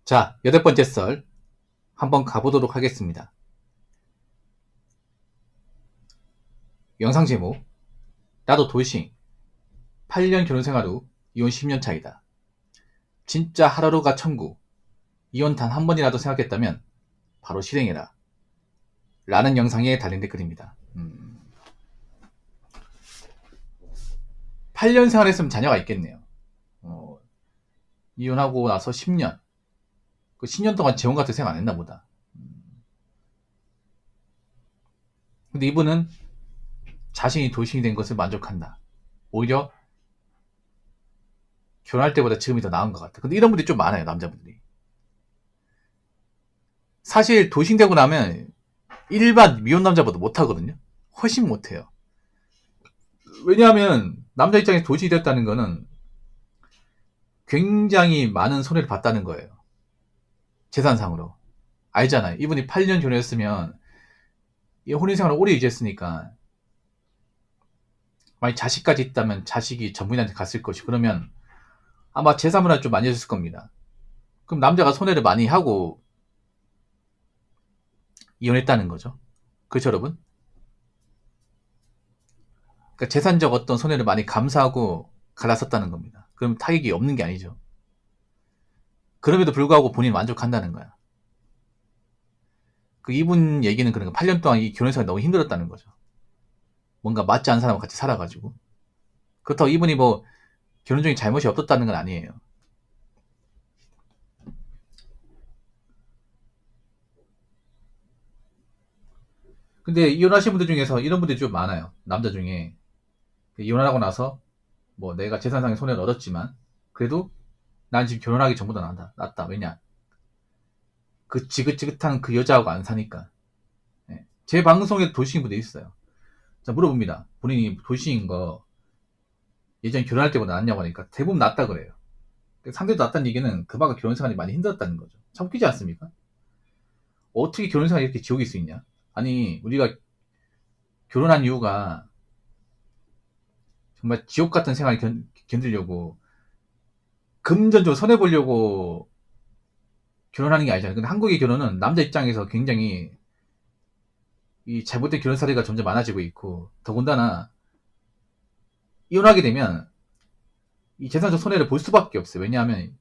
자, 8번째 썰 한번 가보도록 하겠습니다. 영상 제목, 나도 돌싱 8년 결혼생활 후 이혼 10년 차이다. 진짜 하루하루가 천국. 이혼 단 한 번이라도 생각했다면 바로 실행해라 라는 영상에 달린 댓글입니다. 8년 생활했으면 자녀가 있겠네요. 이혼하고 나서 10년, 그 10년 동안 재혼 같은 생각 안 했나 보다. 근데 이분은 자신이 돌싱이 된 것을 만족한다. 오히려 결혼할 때보다 지금이 더 나은 것 같아. 근데 이런 분들이 좀 많아요, 남자분들이. 사실 돌싱되고 나면 일반 미혼 남자보다 못하거든요. 훨씬 못해요. 왜냐하면 남자 입장에서 돌싱이 됐다는 거는 굉장히 많은 손해를 봤다는 거예요. 재산상으로. 알잖아요. 이분이 8년 결혼했으면 혼인생활을 오래 유지했으니까 만약 자식까지 있다면 자식이 전부인한테 갔을 것이고, 그러면 아마 재산분할 좀 많이 해줬을 겁니다. 그럼 남자가 손해를 많이 하고 이혼했다는 거죠. 그렇죠, 여러분? 그러니까 재산적 어떤 손해를 많이 감수하고 갈았었다는 겁니다. 그럼 타격이 없는 게 아니죠. 그럼에도 불구하고 본인 만족한다는 거야. 그 이분 얘기는 그런 거, 8년 동안 이 결혼생활이 너무 힘들었다는 거죠. 뭔가 맞지 않은 사람과 같이 살아가지고. 그렇다고 이분이 뭐 결혼 중에 잘못이 없었다는 건 아니에요. 근데 이혼하신 분들 중에서 이런 분들이 좀 많아요. 남자 중에 이혼하고 나서 뭐 내가 재산상의 손해를 얻었지만 그래도 난 지금 결혼하기 전보다 낫다. 왜냐? 그 지긋지긋한 그 여자하고 안 사니까. 예. 제 방송에 돌싱인 분들이 있어요. 자, 물어봅니다. 본인이 돌싱인 거 예전에 결혼할 때보다 낫냐고 하니까 대부분 낫다 그래요. 상대도 낫다는 얘기는 그만큼 결혼생활이 많이 힘들었다는 거죠. 참 웃기지 않습니까? 어떻게 결혼생활이 이렇게 지옥일 수 있냐? 아니, 우리가 결혼한 이유가 정말 지옥 같은 생활을 견디려고 금전적으로 손해보려고 결혼하는 게 아니잖아요. 근데 한국의 결혼은 남자 입장에서 굉장히 이 잘못된 결혼 사례가 점점 많아지고 있고, 더군다나 이혼하게 되면 이 재산적 손해를 볼 수밖에 없어요. 왜냐하면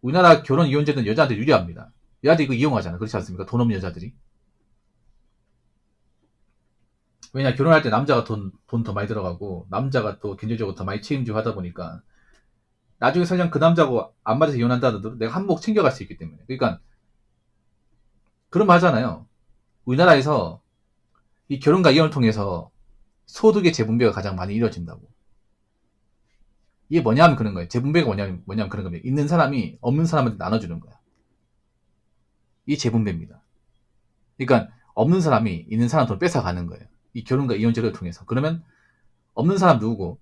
우리나라 결혼 이혼제도는 여자한테 유리합니다. 여자들이 이거 이용하잖아. 그렇지 않습니까? 돈 없는 여자들이. 왜냐, 결혼할 때 남자가 돈 더 많이 들어가고 남자가 또 경제적으로 더 많이 책임지고 하다 보니까 나중에 설령 그 남자하고 안 맞아서 이혼한다 하더라도 내가 한몫 챙겨갈 수 있기 때문에. 그러니까 그런 말 하잖아요. 우리나라에서 이 결혼과 이혼을 통해서 소득의 재분배가 가장 많이 이루어진다고. 이게 뭐냐면 그런 거예요. 재분배가 뭐냐면 그런 겁니다. 있는 사람이 없는 사람한테 나눠주는 거야. 이게 재분배입니다. 그러니까 없는 사람이 있는 사람 돈 뺏어가는 거예요. 이 결혼과 이혼제를 통해서. 그러면 없는 사람 누구고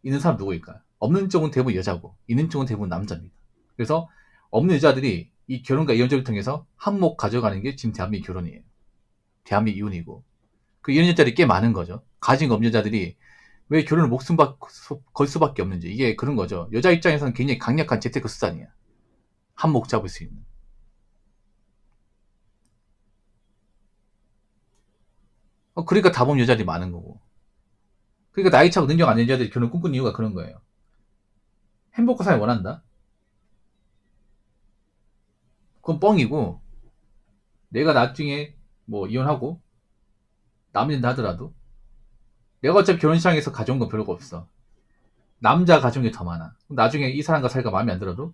있는 사람 누구일까요? 없는 쪽은 대부분 여자고 있는 쪽은 대부분 남자입니다. 그래서 없는 여자들이 이 결혼과 이혼제를 통해서 한몫 가져가는 게 지금 대한민국 결혼이에요. 대한민국 이혼이고, 그 이혼 여자들이 꽤 많은 거죠. 가진 거 없는 여자들이 왜 결혼을 목숨 걸 수밖에 없는지. 이게 그런 거죠. 여자 입장에서는 굉장히 강력한 재테크 수단이야. 한몫 잡을 수 있는. 그러니까 다본 여자들이 많은 거고. 그러니까 나이 차고 능력 안 되는 여자들이 결혼 꿈꾸는 이유가 그런 거예요. 행복한 삶을 원한다? 그건 뻥이고, 내가 나중에 뭐 이혼하고 남이 된다 하더라도 내가 어차피 결혼 시장에서 가져온 건 별거 없어. 남자 가져온 게 더 많아. 나중에 이 사람과 살기가 마음에 안 들어도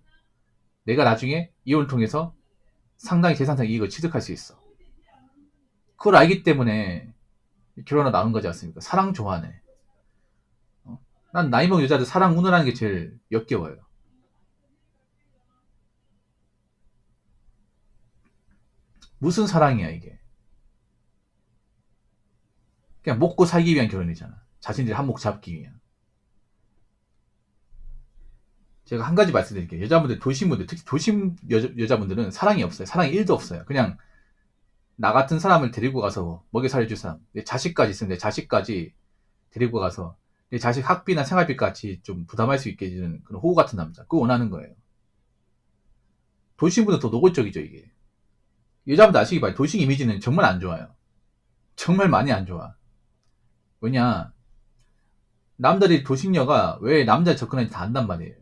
내가 나중에 이혼을 통해서 상당히 재산상 이익을 취득할 수 있어. 그걸 알기 때문에 결혼을 나눈 거지 않습니까? 사랑 좋아하네. 난 나이 먹은 여자들 사랑 운운하는 게 제일 역겨워요. 무슨 사랑이야 이게. 그냥 먹고 살기 위한 결혼이잖아. 자신들이 한몫 잡기 위한. 제가 한 가지 말씀드릴게요. 여자분들, 도심분들, 특히 도심 여자분들은 사랑이 없어요. 사랑이 1도 없어요. 그냥 나 같은 사람을 데리고 가서 먹여 살려줄 사람, 내 자식까지 있으면 내 자식까지 데리고 가서 내 자식 학비나 생활비까지 좀 부담할 수 있게 해주는 그런 호구 같은 남자, 그거 원하는 거예요. 돌싱보다 더 노골적이죠, 이게. 여자분들 아시기 바래요. 돌싱 이미지는 정말 안 좋아요. 정말 많이 안 좋아. 왜냐, 남자들이 돌싱녀가 왜 남자 접근하는지 다 안단 말이에요.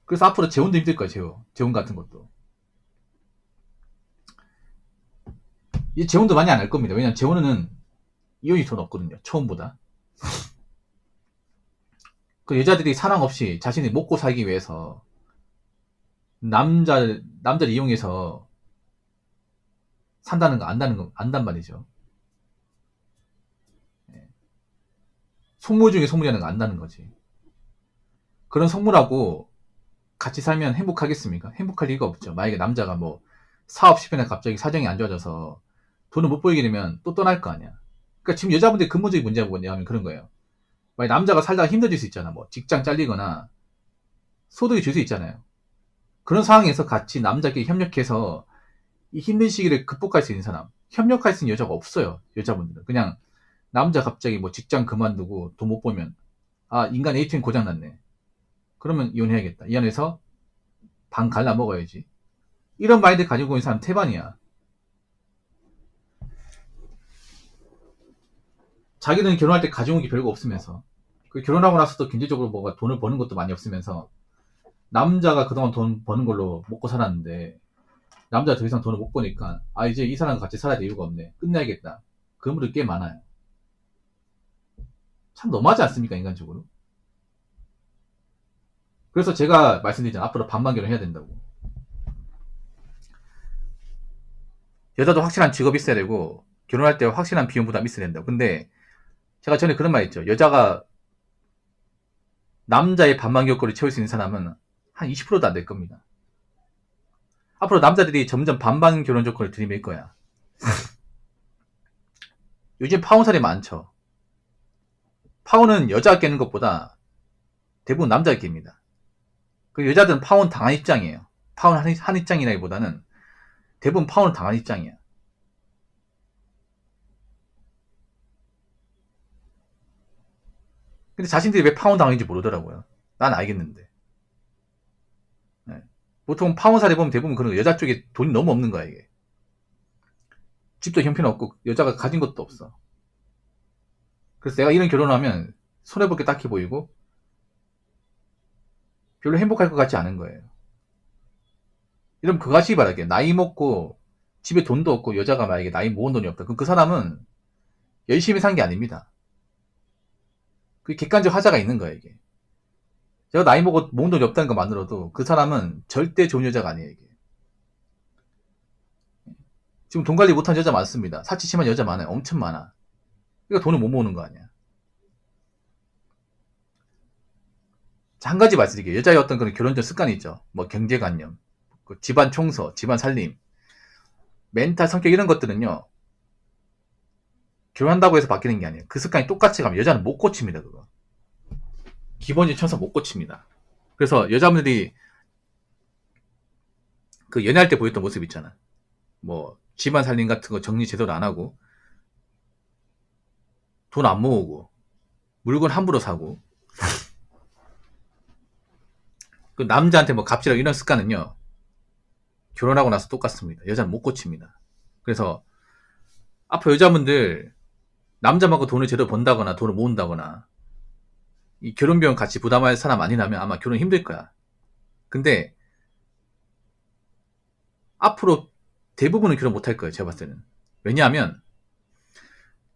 그래서 앞으로 재혼도 힘들 거야, 재혼 같은 것도. 이 재혼도 많이 안 할 겁니다. 왜냐면 재혼은 이혼이 더 높거든요, 처음보다. 그 여자들이 사랑 없이 자신이 먹고 살기 위해서 남자를 이용해서 산다는 거, 안단 말이죠. 속물 중에 속물이라는 거 안다는 거지. 그런 속물하고 같이 살면 행복하겠습니까? 행복할 리가 없죠. 만약에 남자가 뭐 사업 실패나 갑자기 사정이 안 좋아져서 돈을 못 벌게 되면 또 떠날 거 아니야. 그러니까 지금 여자분들의 근본적인 문제가 뭐냐면 그런 거예요. 만약 남자가 살다가 힘들어질 수 있잖아. 뭐 직장 잘리거나 소득이 줄 수 있잖아요. 그런 상황에서 같이 남자끼리 협력해서 이 힘든 시기를 극복할 수 있는 사람, 협력할 수 있는 여자가 없어요. 여자분들은 그냥 남자 갑자기 뭐 직장 그만두고 돈 못 벌면 아 인간 ATM 고장났네. 그러면 이혼해야겠다. 이 안에서 방 갈라 먹어야지. 이런 마인드 가지고 있는 사람 태반이야. 자기는 결혼할 때 가져온 게 별거 없으면서 그 결혼하고 나서도 경제적으로 뭐가 돈을 버는 것도 많이 없으면서 남자가 그동안 돈 버는 걸로 먹고 살았는데 남자가 더 이상 돈을 못 버니까 아 이제 이 사람과 같이 살아야 될 이유가 없네. 끝내야겠다. 그런 분들 꽤 많아요. 참 너무하지 않습니까, 인간적으로? 그래서 제가 말씀드리잖아요. 앞으로 반반 결혼해야 된다고. 여자도 확실한 직업이 있어야 되고 결혼할 때 확실한 비용 부담이 있어야 된다고. 근데 제가 전에 그런 말 했죠. 여자가 남자의 반반 교권을 채울 수 있는 사람은 한 20%도 안 될 겁니다. 앞으로 남자들이 점점 반반 결혼 조건을 들이밀 거야. 요즘 파혼살이 많죠. 파혼은 여자가 깨는 것보다 대부분 남자가 깹니다. 그 여자들은 파혼 당한 입장이에요. 파혼 한 입장이라기보다는 대부분 파혼을 당한 입장이야. 근데 자신들이 왜 파혼 당했는지 모르더라고요. 난 알겠는데. 네. 보통 파혼 사례 보면 대부분 그런 거 여자 쪽에 돈이 너무 없는 거야, 이게. 집도 형편없고 여자가 가진 것도 없어. 그래서 내가 이런 결혼을 하면 손해볼 게 딱히 보이고 별로 행복할 것 같지 않은 거예요. 이러면 그거 하시기 바랄게요. 나이 먹고 집에 돈도 없고 여자가 만약에 나이 모은 돈이 없다. 그럼 그 사람은 열심히 산 게 아닙니다. 그 객관적 하자가 있는 거예요, 이게. 제가 나이 먹고 모은 돈이 없다는 것만으로도 그 사람은 절대 좋은 여자가 아니에요, 이게. 지금 돈 관리 못한 여자 많습니다. 사치 심한 여자 많아요. 엄청 많아. 그러니까 돈을 못 모으는 거 아니야. 자, 한 가지 말씀드릴게요. 여자의 어떤 그런 결혼적 습관이 있죠. 뭐 경제관념, 그 집안 청소, 집안 살림, 멘탈, 성격 이런 것들은요. 결혼한다고 해서 바뀌는 게 아니에요. 그 습관이 똑같이 가면 여자는 못 고칩니다, 그거. 기본적인 천사 못 고칩니다. 그래서 여자분들이 그 연애할 때 보였던 모습 있잖아. 뭐 집안 살림 같은 거 정리 제대로 안 하고 돈 안 모으고 물건 함부로 사고 그 남자한테 뭐 갑질하고 이런 습관은요. 결혼하고 나서 똑같습니다. 여자는 못 고칩니다. 그래서 앞으로 여자분들 남자만큼 돈을 제대로 번다거나 돈을 모은다거나 이 결혼 비용 같이 부담할 사람 아니라면 아마 결혼 힘들 거야. 근데 앞으로 대부분은 결혼 못할 거예요. 제가 봤을 때는. 왜냐하면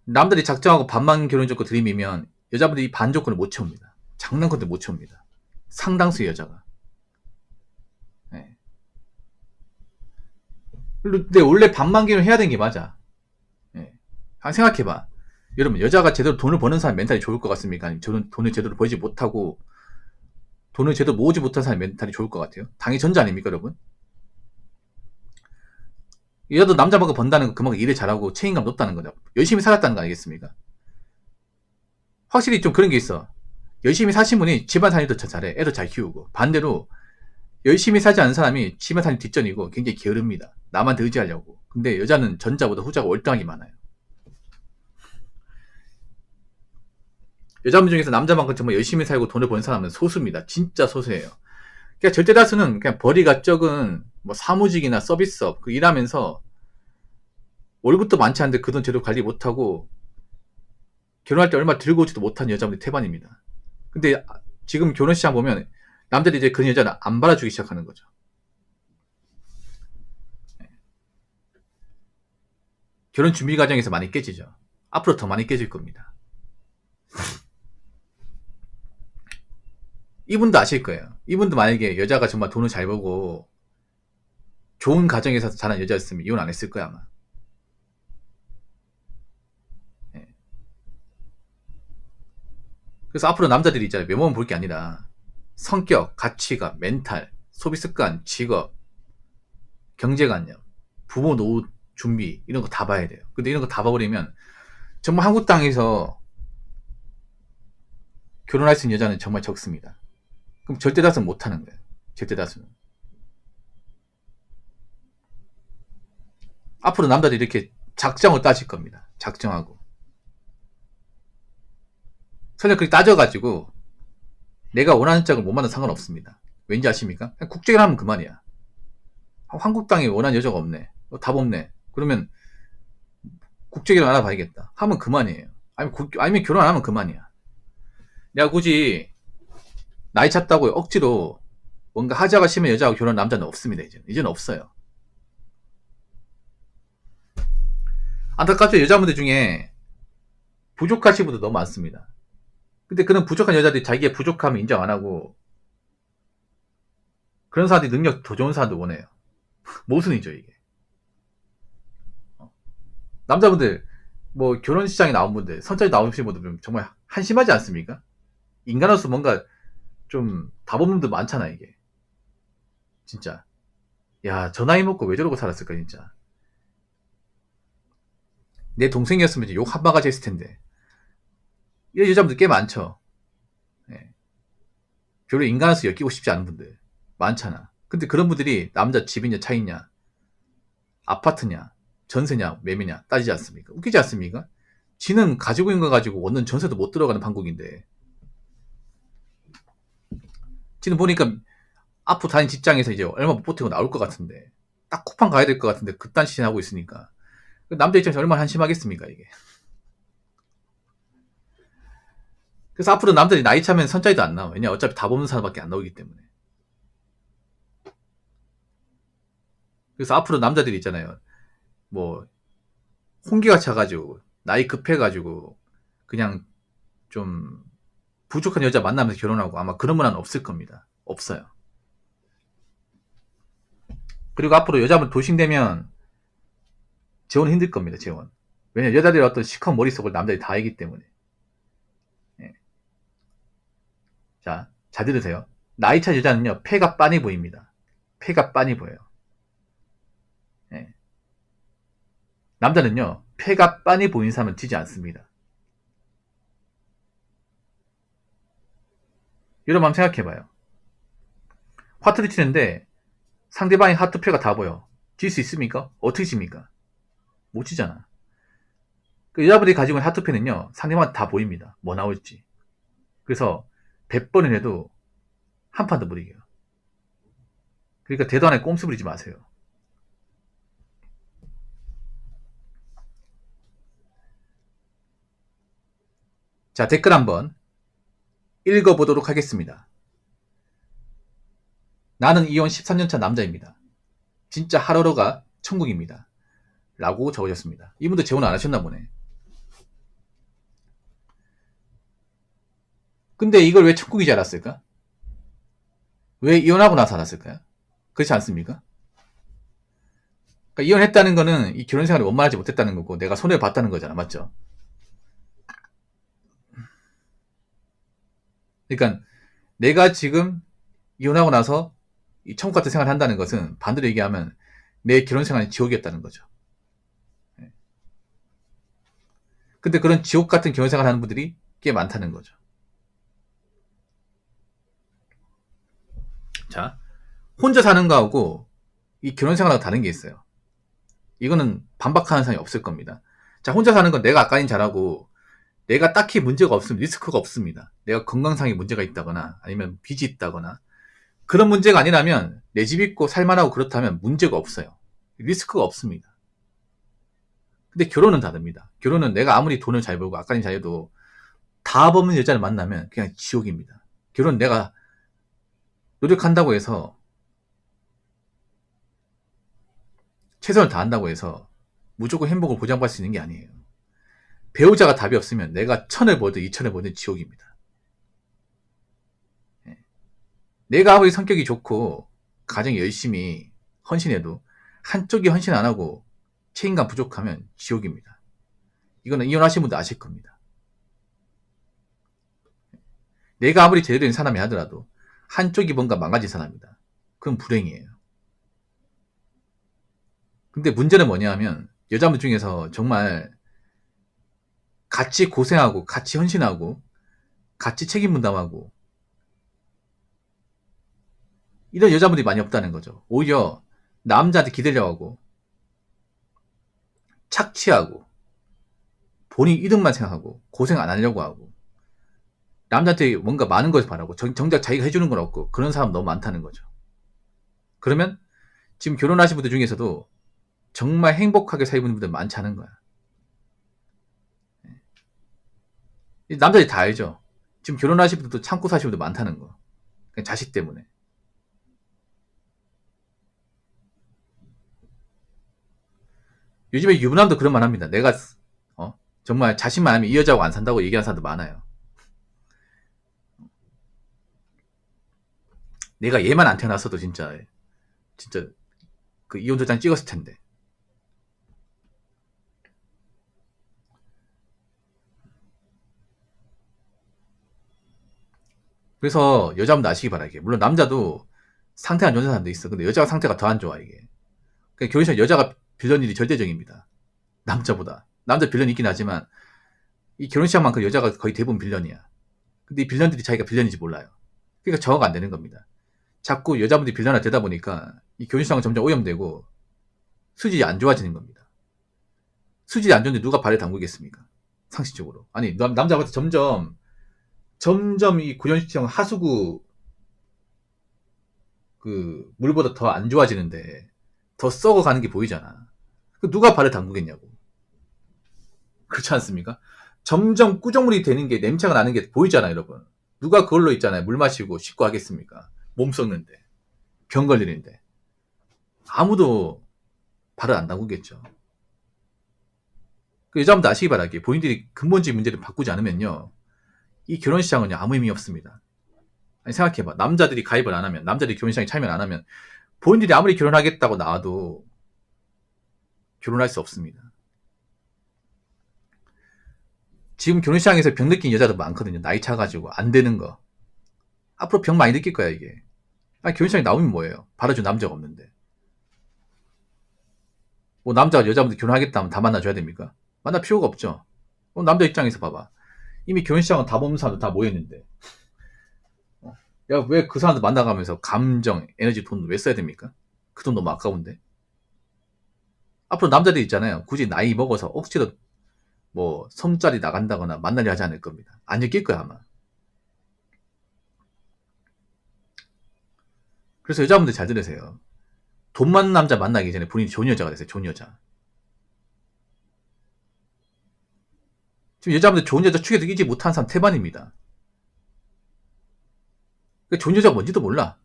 남들이 작정하고 반만 결혼 조건 들이미면 여자분들이 반 조건을 못 채웁니다. 장난컨대 못 채웁니다. 상당수의 여자가. 네. 근데 원래 반만 결혼 해야 되는 게 맞아. 네. 생각해봐. 여러분 여자가 제대로 돈을 버는 사람 멘탈이 좋을 것 같습니까? 아니면 돈을 제대로 벌지 못하고 돈을 제대로 모으지 못한 사람 멘탈이 좋을 것 같아요? 당연히 전자 아닙니까 여러분? 여자도 남자만큼 번다는 건 그만큼 일을 잘하고 책임감 높다는 거죠. 열심히 살았다는 거 아니겠습니까? 확실히 좀 그런 게 있어. 열심히 사신 분이 집안 살림도 잘해. 애도 잘 키우고. 반대로 열심히 살지 않은 사람이 집안 살림 뒷전이고 굉장히 게으릅니다. 남한테 의지하려고. 근데 여자는 전자보다 후자가 월등하게 많아요. 여자분 중에서 남자만큼 정말 열심히 살고 돈을 버는 사람은 소수입니다. 진짜 소수예요. 그러니까 절대 다수는 그냥 벌이가 적은 뭐 사무직이나 서비스업 그 일하면서 월급도 많지 않은데 그 돈 제대로 관리 못하고 결혼할 때 얼마 들고 오지도 못한 여자분이 태반입니다. 근데 지금 결혼 시장 보면 남자들이 이제 그 여자를 안 받아주기 시작하는 거죠. 결혼 준비 과정에서 많이 깨지죠. 앞으로 더 많이 깨질 겁니다. 이분도 아실 거예요. 이분도 만약에 여자가 정말 돈을 잘 벌고 좋은 가정에서 자란 여자였으면 이혼 안 했을 거야 아마. 그래서 앞으로 남자들이 있잖아요. 외모만 볼 게 아니라 성격, 가치관, 멘탈, 소비 습관, 직업, 경제관념, 부모 노후 준비 이런 거 다 봐야 돼요. 근데 이런 거 다 봐버리면 정말 한국 땅에서 결혼할 수 있는 여자는 정말 적습니다. 그럼 절대 다수는 못하는 거예요. 절대 다수는. 앞으로 남자들이 이렇게 작정을 따질 겁니다. 작정하고. 설령 그렇게 따져가지고 내가 원하는 짝을 못 만나면 상관없습니다. 왠지 아십니까? 그냥 국제결혼 하면 그만이야. 한국 땅에 원하는 여자가 없네. 답 없네. 그러면 국제결혼 알아봐야겠다. 하면 그만이에요. 아니면 결혼 안 하면 그만이야. 내가 굳이 나이 찼다고 억지로 뭔가 하자가 심한 여자하고 결혼한 남자는 없습니다. 이제는 없어요. 안타깝죠. 여자분들 중에 부족하신 분도 너무 많습니다. 근데 그런 부족한 여자들이 자기의 부족함을 인정 안 하고 그런 사람들이 능력 더 좋은 사람도 원해요. 모순이죠 이게. 남자분들 뭐 결혼 시장에 나온 분들 선짜리 나오신 분들 보면 정말 한심하지 않습니까? 인간으로서 뭔가 좀 답 없는 분들 많잖아 이게. 진짜 야 저 나이 먹고 왜 저러고 살았을까 진짜. 내 동생이었으면 욕 한 바가지 했을 텐데. 이런 여자분들 꽤 많죠. 예. 별로 인간으로서 엮이고 싶지 않은 분들 많잖아. 근데 그런 분들이 남자 집이냐 차이냐 아파트냐 전세냐 매매냐 따지지 않습니까? 웃기지 않습니까? 지는 가지고 있는 거 가지고 얻는 전세도 못 들어가는 판국인데 지는 보니까 앞으로 다닌 직장에서 이제 얼마 못 버티고 나올 것 같은데 딱 쿠팡 가야 될 것 같은데 그딴 짓 하고 있으니까 남자 입장에서 얼마나 한심하겠습니까 이게. 그래서 앞으로 남자들이 나이 차면 선짜리도 안 나와. 왜냐 어차피 답 없는 사람밖에 안 나오기 때문에. 그래서 앞으로 남자들이 있잖아요. 뭐 홍기가 차가지고 나이 급해가지고 그냥 좀 부족한 여자 만나면서 결혼하고 아마 그런 문화는 없을 겁니다. 없어요. 그리고 앞으로 여자분 도싱되면 재혼은 힘들 겁니다. 재혼. 왜냐면 여자들의 어떤 시커먼 머릿속을 남자들이 다 알기 때문에. 예. 자, 잘 들으세요. 나이 차 여자는요 폐가 빤히 보입니다. 폐가 빤히 보여요. 예. 남자는요 폐가 빤히 보이는 사람은 치지 않습니다. 여러분 한번 생각해봐요. 화투를 치는데 상대방의 하트표가 다 보여. 질 수 있습니까? 어떻게 집니까? 못 치잖아. 그 여자분들이 가지고 있는 하트표는요 상대방한테 다 보입니다. 뭐 나올지. 그래서 100번을 해도 한 판도 못 이겨요. 그러니까 대도 안에 꼼수 부리지 마세요. 자, 댓글 한번 읽어보도록 하겠습니다. 나는 이혼 13년차 남자입니다. 진짜 하루하루가 천국입니다. 라고 적으셨습니다. 이분도 재혼 안 하셨나 보네. 근데 이걸 왜 천국이지 않았을까? 왜 이혼하고 나서 알았을까요? 그렇지 않습니까? 그러니까 이혼했다는 거는 이 결혼 생활을 원만하지 못했다는 거고 내가 손해를 봤다는 거잖아. 맞죠? 그러니까 내가 지금 이혼하고 나서 이 천국 같은 생활을 한다는 것은 반대로 얘기하면 내 결혼 생활이 지옥이었다는 거죠. 근데 그런 지옥 같은 결혼 생활을 하는 분들이 꽤 많다는 거죠. 자, 혼자 사는 거하고 이 결혼 생활하고 다른 게 있어요. 이거는 반박하는 사람이 없을 겁니다. 자, 혼자 사는 건 내가 아까인 잘하고 내가 딱히 문제가 없으면 리스크가 없습니다. 내가 건강상의 문제가 있다거나 아니면 빚이 있다거나 그런 문제가 아니라면 내 집 있고 살만하고 그렇다면 문제가 없어요. 리스크가 없습니다. 근데 결혼은 다릅니다. 결혼은 내가 아무리 돈을 잘 벌고 아까는 잘해도 답 없는 여자를 만나면 그냥 지옥입니다. 결혼은 내가 노력한다고 해서 최선을 다한다고 해서 무조건 행복을 보장받을 수 있는 게 아니에요. 배우자가 답이 없으면 내가 1000을 벌든 2000을 벌든 지옥입니다. 내가 아무리 성격이 좋고 가정에 열심히 헌신해도 한쪽이 헌신 안 하고 책임감 부족하면 지옥입니다. 이거는 이혼하신 분도 아실 겁니다. 내가 아무리 제대로 된 사람이 하더라도 한쪽이 뭔가 망가진 사람이다. 그건 불행이에요. 근데 문제는 뭐냐 하면 여자분 중에서 정말 같이 고생하고 같이 헌신하고 같이 책임 분담하고 이런 여자분들이 많이 없다는 거죠. 오히려 남자한테 기대려고 착취하고 본인 이득만 생각하고 고생 안 하려고 하고 남자한테 뭔가 많은 것을 바라고 정작 자기가 해주는 건 없고 그런 사람 너무 많다는 거죠. 그러면 지금 결혼하신 분들 중에서도 정말 행복하게 살고 있는 분들 많지 않은 거야. 남자들이 다 알죠. 지금 결혼하신 분들도 참고 사시는 분들 많다는 거. 그냥 자식 때문에. 요즘에 유부남도 그런 말 합니다. 내가 정말 자신만 하면 이 여자하고 안 산다고 얘기하는 사람도 많아요. 내가 얘만 안 태어났어도 진짜 그 이혼 도장 찍었을 텐데. 그래서 여자분도 아시기 바라게. 물론 남자도 상태 안 좋은 사람도 있어. 근데 여자가 상태가 더 안 좋아 이게. 그러니까 결혼식 여자가 빌런 일이 절대적입니다. 남자보다. 남자 빌런이 있긴 하지만 이 결혼식만큼 여자가 거의 대부분 빌런이야. 근데 이 빌런들이 자기가 빌런인지 몰라요. 그러니까 정화가 안 되는 겁니다. 자꾸 여자분들이 빌런화 되다 보니까 이 결혼식장은 점점 오염되고 수질이 안 좋아지는 겁니다. 수질이 안 좋은데 누가 발을 담그겠습니까? 상식적으로. 아니 남자한테 점점 이 결혼식장 하수구 그 물보다 더 안 좋아지는데 더 썩어가는 게 보이잖아. 누가 발을 담그겠냐고. 그렇지 않습니까? 점점 꾸정물이 되는 게 냄새가 나는 게 보이잖아요, 여러분. 누가 그걸로 있잖아요. 물 마시고 씻고 하겠습니까? 몸 썩는데. 병 걸리는데. 아무도 발을 안 담그겠죠. 그 여자분들 아시기 바라게 본인들이 근본적인 문제를 바꾸지 않으면요. 이 결혼시장은요, 아무 의미 없습니다. 아니, 생각해봐. 남자들이 가입을 안 하면, 남자들이 결혼시장에 참여를 안 하면, 본인들이 아무리 결혼하겠다고 나와도 결혼할 수 없습니다. 지금 결혼시장에서 병 느낀 여자도 많거든요. 나이 차가지고 안 되는 거. 앞으로 병 많이 느낄 거야 이게. 아니, 결혼시장에 나오면 뭐예요? 받아줄 남자가 없는데. 뭐 남자가 여자분들 결혼하겠다 하면 다 만나줘야 됩니까? 만날 필요가 없죠. 남자 입장에서 봐봐. 이미 결혼시장은 다 보는 사람들 다 모였는데. 야, 왜 그 사람들 만나가면서 감정, 에너지, 돈 왜 써야 됩니까? 그 돈 너무 아까운데. 앞으로 남자들 있잖아요. 굳이 나이 먹어서 억지로 뭐 섬짜리 나간다거나 만나려 하지 않을 겁니다. 안 엮일 거야 아마. 그래서 여자분들 잘 들으세요. 돈 많은 남자 만나기 전에 본인이 좋은 여자가 되세요. 좋은 여자. 지금 여자분들 좋은 여자 축에도 끼지 못한 사람 태반입니다. 좋은 여자가 뭔지도 몰라.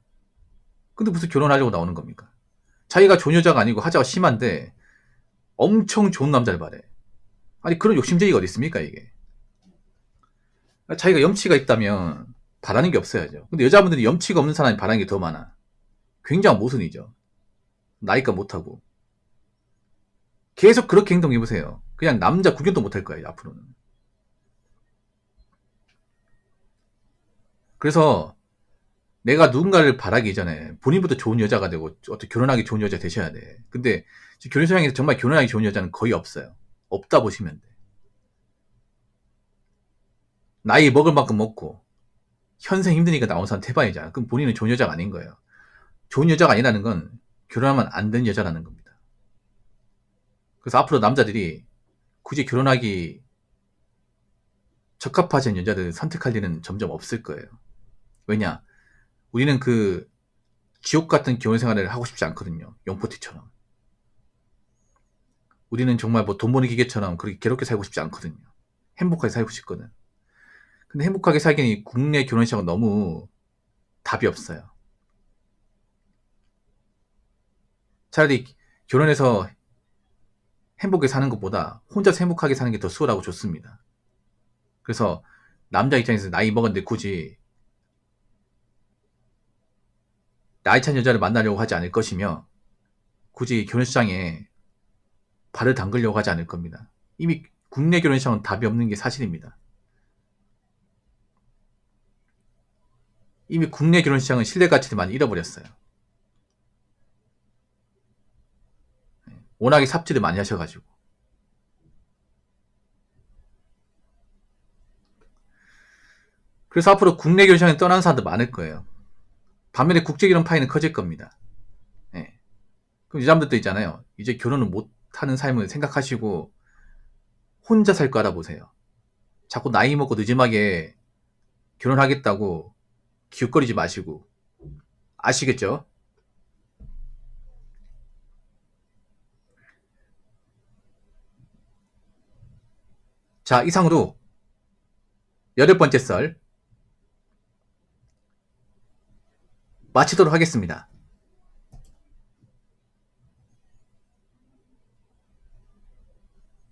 근데 무슨 결혼하려고 나오는 겁니까? 자기가 좋은 여자가 아니고 하자가 심한데 엄청 좋은 남자를 바래. 아니 그런 욕심쟁이가 어디 있습니까 이게. 자기가 염치가 있다면 바라는 게 없어야죠. 근데 여자분들이 염치가 없는 사람이 바라는 게 더 많아. 굉장한 모순이죠. 나이가 못하고. 계속 그렇게 행동해보세요. 그냥 남자 구경도 못할 거예요 앞으로는. 그래서 내가 누군가를 바라기 전에 본인부터 좋은 여자가 되고 어떻게 결혼하기 좋은 여자 되셔야 돼. 근데 결혼시장에서 정말 결혼하기 좋은 여자는 거의 없어요. 없다 보시면 돼. 나이 먹을 만큼 먹고 현생 힘드니까 나온 사람 태반이잖아. 그럼 본인은 좋은 여자가 아닌 거예요. 좋은 여자가 아니라는 건 결혼하면 안 되는 여자라는 겁니다. 그래서 앞으로 남자들이 굳이 결혼하기 적합하지 않은 여자들 선택할 일은 점점 없을 거예요. 왜냐? 우리는 그 지옥 같은 결혼 생활을 하고 싶지 않거든요. 용포티처럼. 우리는 정말 뭐 돈 버는 기계처럼 그렇게 괴롭게 살고 싶지 않거든요. 행복하게 살고 싶거든. 근데 행복하게 살기는 국내 결혼 시장은 너무 답이 없어요. 차라리 결혼해서 행복하게 사는 것보다 혼자서 행복하게 사는 게 더 수월하고 좋습니다. 그래서 남자 입장에서 나이 먹었는데 굳이 나이 찬 여자를 만나려고 하지 않을 것이며 굳이 결혼시장에 발을 담그려고 하지 않을 겁니다. 이미 국내 결혼시장은 답이 없는 게 사실입니다. 이미 국내 결혼시장은 신뢰가치를 많이 잃어버렸어요. 워낙에 삽질을 많이 하셔가지고. 그래서 앞으로 국내 결혼시장에 떠나는 사람도 많을 거예요. 반면에 국제결혼 파이는 커질 겁니다. 예. 그럼 여자분들도 있잖아요. 이제 결혼을 못하는 삶을 생각하시고 혼자 살 거 알아보세요. 자꾸 나이 먹고 늦음하게 결혼하겠다고 기웃거리지 마시고. 아시겠죠? 자, 이상으로 8번째 썰 마치도록 하겠습니다.